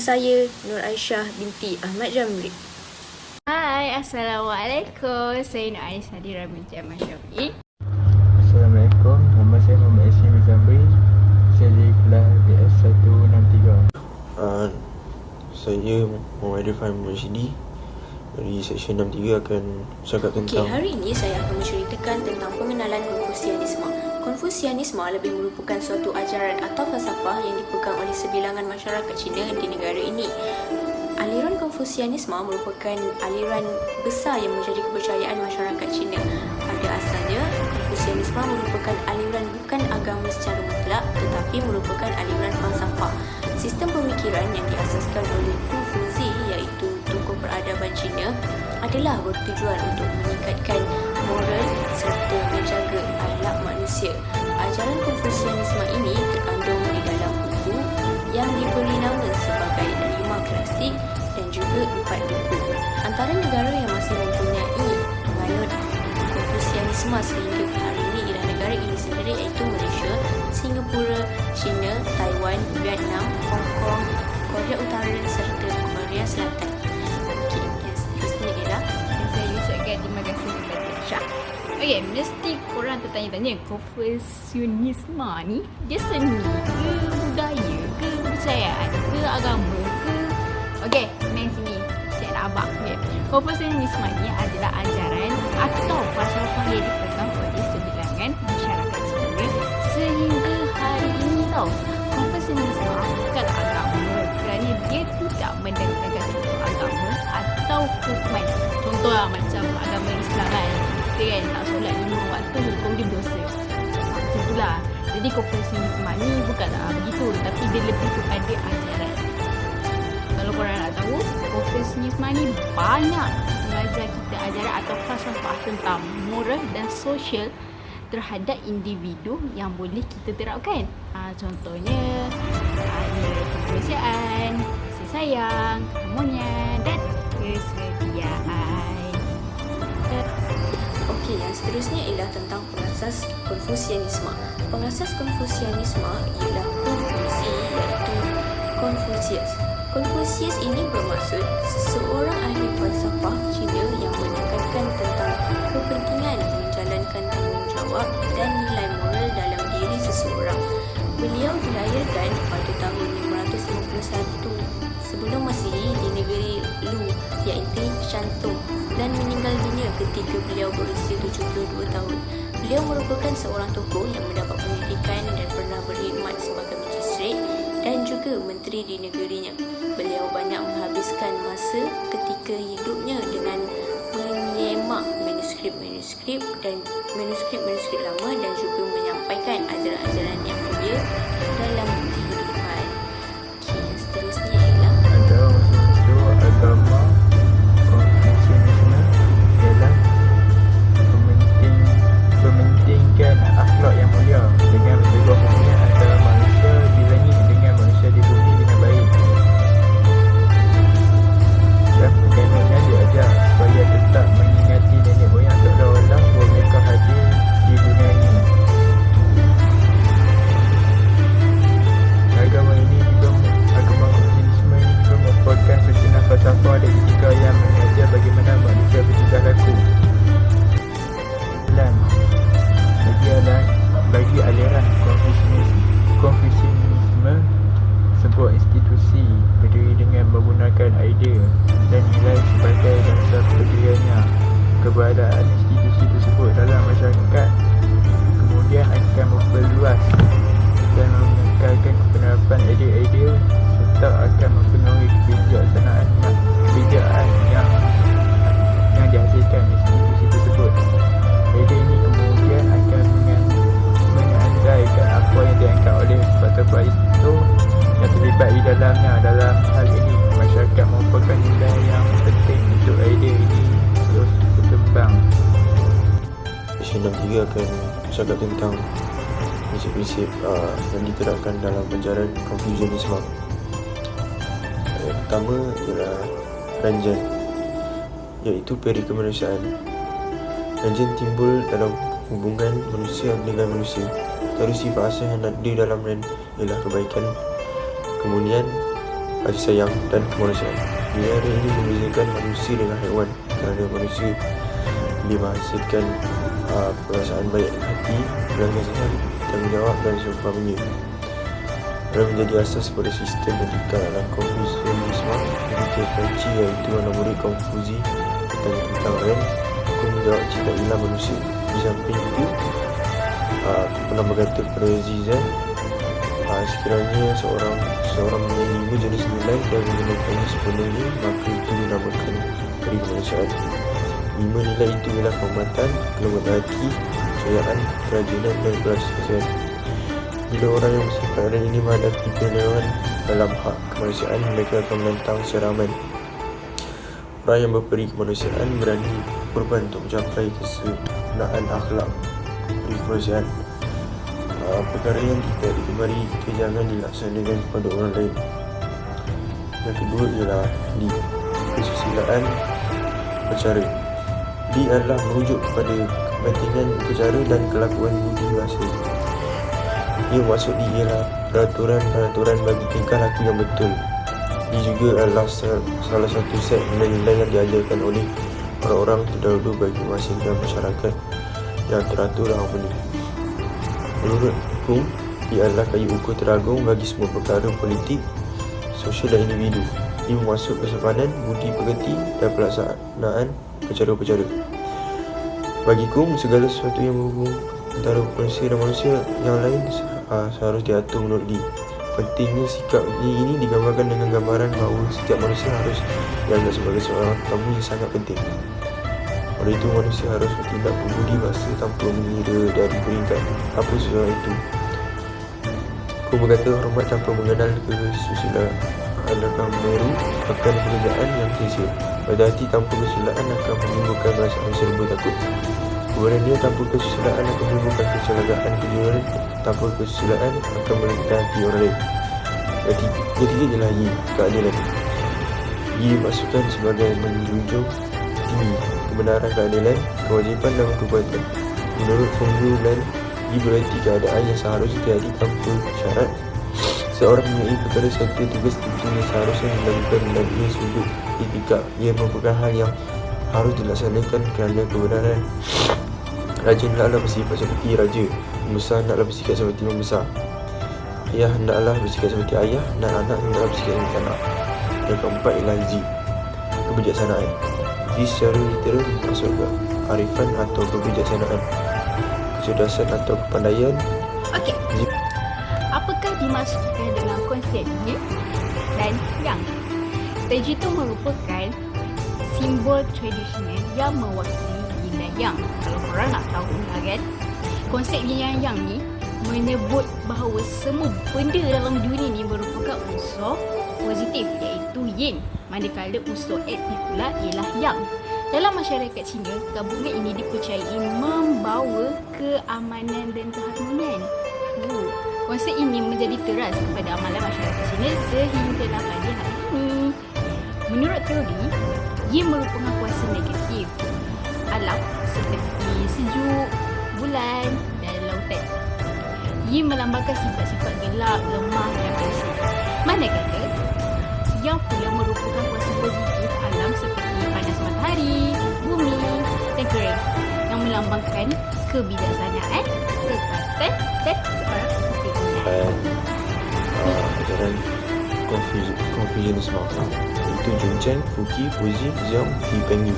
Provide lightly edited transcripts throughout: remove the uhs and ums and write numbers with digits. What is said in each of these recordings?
saya Nur Aisyah binti Ahmad Jamri. Hai, Assalamualaikum. Saya Nur Aisyah binti Ahmad Jamri. Assalamualaikum. Nama saya Muhammad Yasin Zamri. Saya dari kelas BS 163. Saya Muhammad Irfan Rashidi dari Seksyen 63 akan cakap tentang Hari ini saya akan menceritakan tentang pengenalan Konfusianisme. Konfusianisme lebih merupakan suatu ajaran atau falsafah yang dipegang oleh sebilangan masyarakat Cina di negara ini. Aliran Konfusianisme merupakan aliran besar yang menjadi kepercayaan masyarakat Cina. Pada asalnya, Konfusianisme merupakan aliran bukan agama secara mutlak tetapi merupakan aliran falsafah. Sistem pemikiran yang diasaskan oleh Konfusi iaitu tokoh peradaban Cina adalah bertujuan untuk meningkatkan moral serta menjaga akhlak manusia. Ajaran Konfusianisme ini terkandung di dalam buku yang diberi nama sebagai 5 klasik dan juga 4 buku. Antara negara yang masih mempunyai penganut Konfusianisme sehingga hari ini ialah negara ini sendiri iaitu Malaysia, Singapura, China, Taiwan, Vietnam, Hong Kong, Korea Utara serta Korea Selatan. Okey, yang seterusnya ialah Saya ucapkan terima kasih kepada Syah. Okey, mesti korang tertanya-tanya Konfusianisme ni dia seni ke budaya ke kepercayaan ke agama ke. Okey, main sini saya nak abang. Okay. Konfusianisme ni adalah ajaran atau falsafah yang dipegang oleh sebilangan masyarakat Cina sehingga hari ini tau. Konfusianisme bukan agama kerana dia tidak mendengungkan contoh agama atau hukuman. Contohlah macam agama Islam kan, kita kan tak solat 5 waktu hukum dia dosa. Macam itulah. Jadi Konfusianisme ni bukanlah begitu, tapi dia lebih kepada ajaran. Kalau korang nak tahu, Konfusianisme ni banyak mengajar kita ajaran atau falsafah tentang moral dan sosial terhadap individu yang boleh kita terapkan. Contohnya nilai kemanusiaan, kasih sayang, keharmonian dan kesetiaan. Okey, yang seterusnya ialah tentang pengasas Konfusianisme. Pengasas Konfusianisme ialah Konfusi iaitu Konfusius. Konfusius ini bermaksud seseorang ahli falsafah Cina yang menekankan tentang kepentingan menjalankan tanggungjawab dan nilai moral dalam diri seseorang. Beliau dilahirkan pada tahun 551 sebelum Masihi di negeri Lu iaitu Shantung dan meninggal dunia ketika beliau berusia 72 tahun. Beliau merupakan seorang tokoh yang mendapat pendidikan dan pernah berkhidmat sebagai magistrat dan juga menteri di negerinya. Beliau banyak menghabiskan masa ketika hidupnya dengan menyemak manuskrip manuskrip lama dan juga menyampaikan ajaran-ajaran yang mulia dalam kehidupan. Okey, yang seterusnya ialah Antara unsur agama Konfusianisme ialah mementingkan akhlak yang mulia dengan menjaga hubungan antara manusia di langit dengan manusia di bumi dengan baik. Dan penganutnya diajar supaya tetap mengingati nenek moyang seolah-olah bahawa mereka hadir di dunia ini. Agama Konfusianisme ini juga merupakan susunan falsafah dan etika yang mengajar bagaimana manusia bertingkah laku. Bagi aliran Konfusianisme, sebuah institusi berdiri dengan menggunakan idea dan nilai sebagai dasar pendiriannya. Keberadaan institusi tersebut dalam masyarakat kemudian akan memperluas dan mengekalkan penerapan idea-idea serta akan mempengaruhi kebijaksanaan yang dihasilkan institusi tersebut. Idea ini kemudian akan mengandaikan apa yang diangkat oleh tokoh itu yang terlibat di dalamnya. Dalam hal ini, masyarakat merupakan nilai yang penting untuk idea ini terus berkembang. Seksyen 63 akan cakap tentang prinsip-prinsip yang diterapkan dalam ajaran Konfusianisme. Yang pertama ialah ranjan, iaitu peri kemanusiaan. Ranjan timbul dalam hubungan manusia dengan manusia. Satu sifat asal yang ada di dalam ran ialah kebaikan. Kemudian kasih sayang dan kemanusiaan. Nilai ini membezakan manusia dengan haiwan kerana manusia boleh menghasilkan perasaan baik hati, belas kasihan, tanggungjawab dan seumpamanya. Ia menjadi asas pada sistem pendidikan dalam Konfusianisme. Ketika kunci iaitu anak murid Konfusi bertanya tentang Ren, aku menjawab cita ilah manusia. Di samping itu, aku pernah berkata kepada Zizan, sekiranya seorang mempunyai 5 jenis nilai dan menggunakannya sepenuhnya, maka itu dinamakan peri kemanusiaan. 5 nilai itu ialah kehormatan, kelembutan hati, kepercayaan, kerajinan dan belas kasihan. Bila orang yang bersifat Ren ini menghadapi penyelewengan dalam hak kemanusiaan, mereka akan menentang secara aman. Orang yang berperi kemanusiaan berani berkorban untuk mencapai kesempurnaan akhlak peri kemanusiaan. Perkara yang tidak digemari kita jangan dilaksanakan kepada orang lain. Yang kedua ialah Li, kesusilaan upacara. Li adalah merujuk kepada kepentingan upacara dan kelakuan budi bahasa. Ia maksud Li ialah peraturan bagi tingkah laku yang betul. Li juga adalah salah satu set nilai-nilai yang diajarkan oleh orang-orang terdahulu bagi menghasilkan masyarakat yang teratur dan harmoni. Menurut hukum, ia adalah kayu ukur teragung bagi semua perkara politik, sosial dan individu. Ia bermaksud kesopanan, budi pekerti dan pelaksanaan upacara-upacara. Bagiku, segala sesuatu yang berhubung antara manusia dan manusia yang lain seharus diatur menurut Li. Pentingnya sikap Li ini digambarkan dengan gambaran bahawa setiap manusia harus dianggap sebagai seorang tamu yang sangat penting. Oleh itu, manusia harus bertindak berbudi bahasa tanpa mengira dari peringkat apa seseorang itu. Aku berkata hormat tanpa mengenal kesusilaan adalah meru akan pekerjaan yang sia-sia. Pada hati tanpa kesusilaan akan menimbulkan perasaan serba takut. Keberanian tanpa kesusilaan akan menimbulkan kecelakaan. Kejujuran tanpa kesusilaan akan melengkapkan hati orang lain. Ketiga ialah Yi, keadilan. Yi dimaksudkan sebagai menjunjung tinggi kebenaran, keadilan, kewajipan dan kekuatan. Menurut Feng Yulan, Yi berarti keadaan yang seharusnya terjadi tanpa syarat. Seorang mempunyai perkara serta tugas tertentu yang seharusnya dilakukan dan ia sudut etika. Ia merupakan hal yang harus dilaksanakan kerana kebenaran. Raja hendaklah bersifat seperti raja, pembesar hendaklah bersikap seperti pembesar, ayah hendaklah bersikap seperti ayah, dan anak hendaklah bersikap seperti anak. Yang keempat ialah Zi, kebijaksanaan. Zi secara literal bermaksud kearifan atau kebijaksanaan, kecerdasan atau kepandaian. Okey. Apakah dimaksudkan dengan konsep Yin dan Yang? Teji itu merupakan simbol tradisional yang mewakili Yin dan Yang. Kalau korang nak tahu lah kan, konsep Yin dan Yang ni menyebut bahawa semua benda dalam dunia ni merupakan unsur positif iaitu Yin, manakala unsur aktif pula ialah Yang. Dalam masyarakat Cina, gabungan ini dipercayai membawa keamanan dan keharmonian. Konsep ini menjadi teras kepada amalan masyarakat Cina sehinggalah pada hari ini. Menurut teori, Yin merupakan kuasa negatif alam seperti sejuk, bulan dan lautan. Yin melambangkan sifat-sifat gelap, lemah dan bersih. Manakala Yang pula merupakan kuasa positif alam seperti panas matahari, bumi dan kering yang melambangkan kebijaksanaan, kekuatan dan seorang kepiawaian. Ajaran Konfusianisme iaitu Junchen, Fuqi, Fuzi, Xiong, Li Pengyu.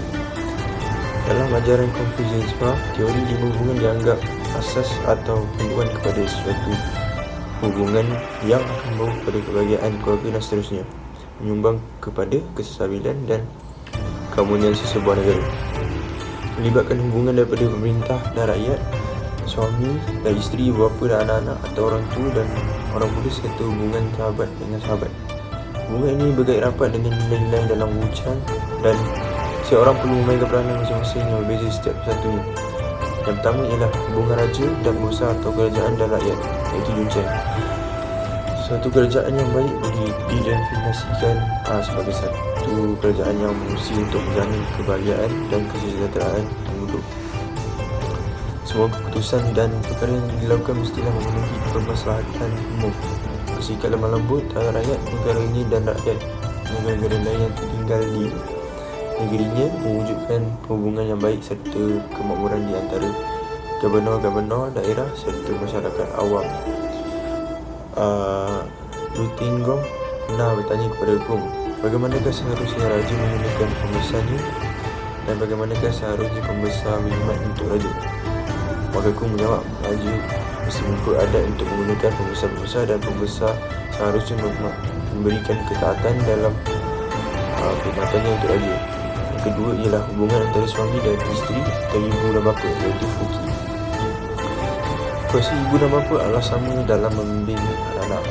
Dalam ajaran Konfusianisme, teori 5 hubungan dianggap asas atau panduan kepada sesuatu hubungan yang akan membawa kepada kebahagiaan keluarga dan seterusnya, menyumbang kepada kestabilan dan keharmonian sesebuah negara. Melibatkan hubungan daripada pemerintah dan rakyat, suami dan isteri, bapa dan anak-anak atau orang tua dan orang muda, serta hubungan sahabat dengan sahabat. Hubungan ini berkait rapat dengan nilai-nilai dalam wucang dan seorang perlu memainkan peranan masing-masing yang berbeza setiap satunya. Yang pertama ialah hubungan raja dan pengusaha atau kerajaan dan rakyat, iaitu Junchen. Suatu kerajaan yang baik boleh didefinisikan sebagai satu kerajaan yang berfungsi untuk menjamin kebahagiaan dan kesejahteraan penduduk. Semua keputusan dan perkara yang dilakukan mestilah memenuhi kemaslahatan umum. bersikap lemah lembut terhadap rakyat negaranya dan rakyat negara-negara lain yang tertinggal di negerinya, mewujudkan hubungan yang baik serta kemakmuran di antara gubernur-gubernur daerah serta masyarakat awam. Lutinggong pernah bertanya kepada Gong, bagaimanakah seharusnya raja menggunakan pembesarnya dan bagaimanakah seharusnya pembesar berkhidmat untuk raja? Maka Gong menjawab, raja mesti mengikut adat untuk menggunakan pembesar-pembesar dan pembesar seharusnya memberikan ketaatan dalam perkhidmatannya untuk raja. Yang kedua ialah hubungan antara suami dan isteri atau ibu dan bapa, iaitu fuki. Kuasa ibu dan bapa adalah sama dalam membimbing anak-anak.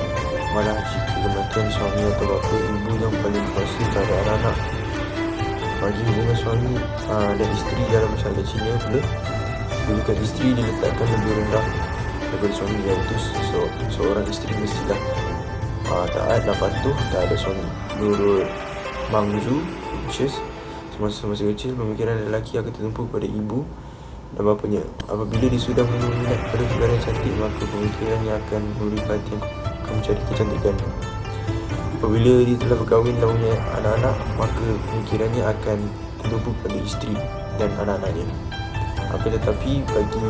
Malah jika kematian suami atau bapa, ibu yang paling kuasa terhadap anak-anak. Bagi hubungan suami dan isteri dalam masyarakat Cina pula, kedudukan isteri diletakkan lebih rendah daripada suami, iaitu seorang isteri mestilah taat dan patuh terhadap suami. Menurut Mang Zhu, semasa kecil, pemikiran lelaki akan tertumpu pada ibu dan bapanya. Apabila dia sudah minat pada perkara yang cantik, maka pemikirannya akan memberi perhatian mencari kecantikan. Apabila dia telah berkahwin dan punya anak-anak, maka pemikirannya akan tertumpu pada isteri dan anak-anaknya. Akan tetapi bagi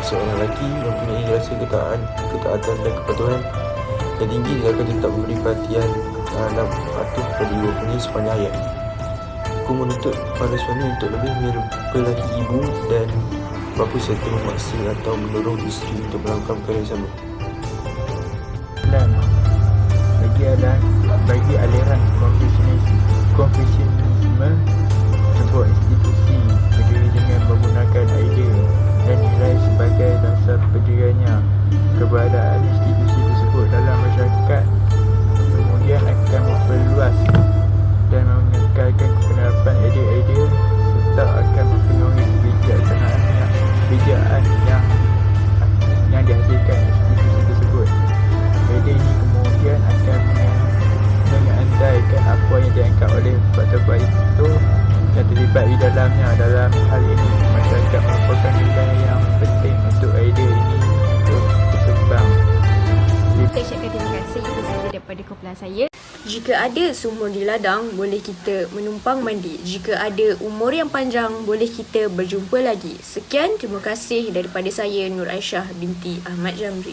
seorang lelaki yang mempunyai rasa ketaatan dan kepatuhan yang tinggi, dia akan tetap memberi perhatian dan patuh pada ibu bapanya sepanjang hayat. Aku menuntut para suami untuk lebih menyertai ibu dan bapa serta memaksa atau mendorong isteri untuk melakukan perkara yang sama. Dan bagi aliran Konfusianisme, sebuah institusi berdiri dengan menggunakan idea dan nilai sebagai dasar pendiriannya. Keberadaan institusi tersebut dalam masyarakat kemudian akan memperluas dan mengekalkan penerapan idea-idea serta akan mempengaruhi kebijaksanaan yang dihasilkan institusi tersebut. Idea ini kemudian akan mengandaikan apa yang dianggap oleh faktor itu yang terlibat di dalamnya. Dalam hal ini, masyarakat merupakan nilai yang penting untuk idea ini untuk berkembang. Saya ucapkan terima kasih. Itu sahaja daripada kumpulan saya. Jika ada sumur di ladang, boleh kita menumpang mandi. Jika ada umur yang panjang, boleh kita berjumpa lagi. Sekian, terima kasih daripada saya, Nur Aisyah binti Ahmad Jamri.